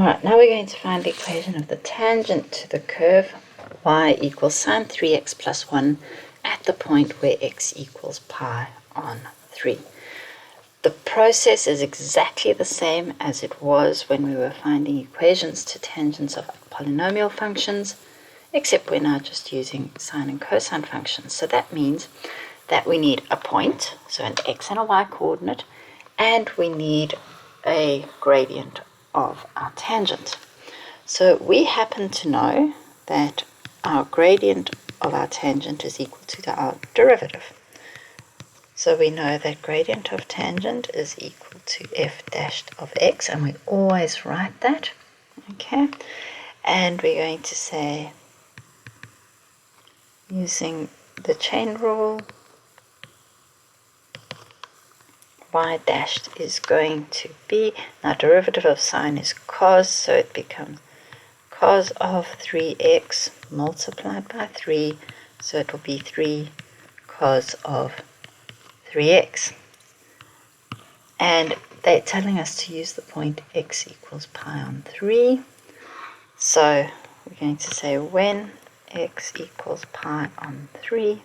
Alright, now we're going to find the equation of the tangent to the curve y equals sine 3x plus 1 at the point where x equals pi on 3. The process is exactly the same as it was when we were finding equations to tangents of polynomial functions, except we're now just using sine and cosine functions. So that means that we need a point, so an x and a y coordinate, and we need a gradient of our tangent. So we happen to know that our gradient of our tangent is equal to our derivative. So we know that gradient of tangent is equal to f dashed of x, and we always write that, okay? And we're going to say, using the chain rule, y dashed is going to be, now derivative of sine is cos, so it becomes cos of 3x multiplied by 3, so it will be 3 cos of 3x. And they're telling us to use the point x equals pi on 3, so we're going to say when x equals pi on 3,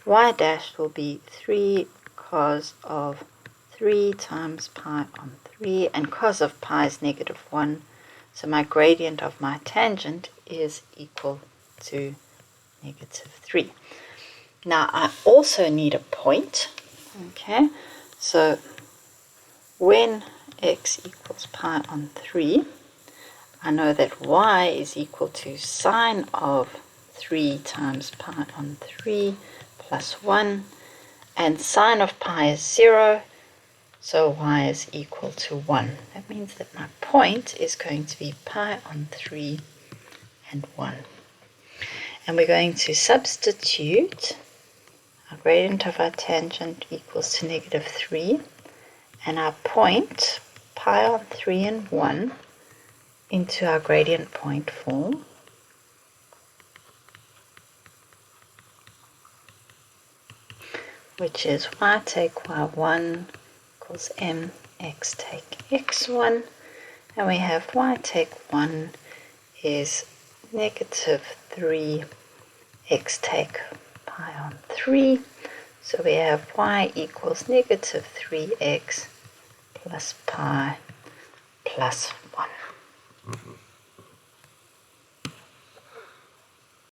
y dash will be 3 cos of 3 times pi on 3, and cos of pi is negative 1, so my gradient of my tangent is equal to negative 3. Now I also need a point, okay, so when x equals pi on 3, I know that y is equal to sine of 3 times pi on 3 plus 1, and sine of pi is 0, so y is equal to 1. That means that my point is going to be pi on 3 and 1. And we're going to substitute our gradient of our tangent equals to negative 3, and our point, pi on 3 and 1, into our gradient point form. Which is y take y1 equals mx take x1, and we have y take 1 is negative 3 x take pi on 3, so we have y equals negative 3x plus pi plus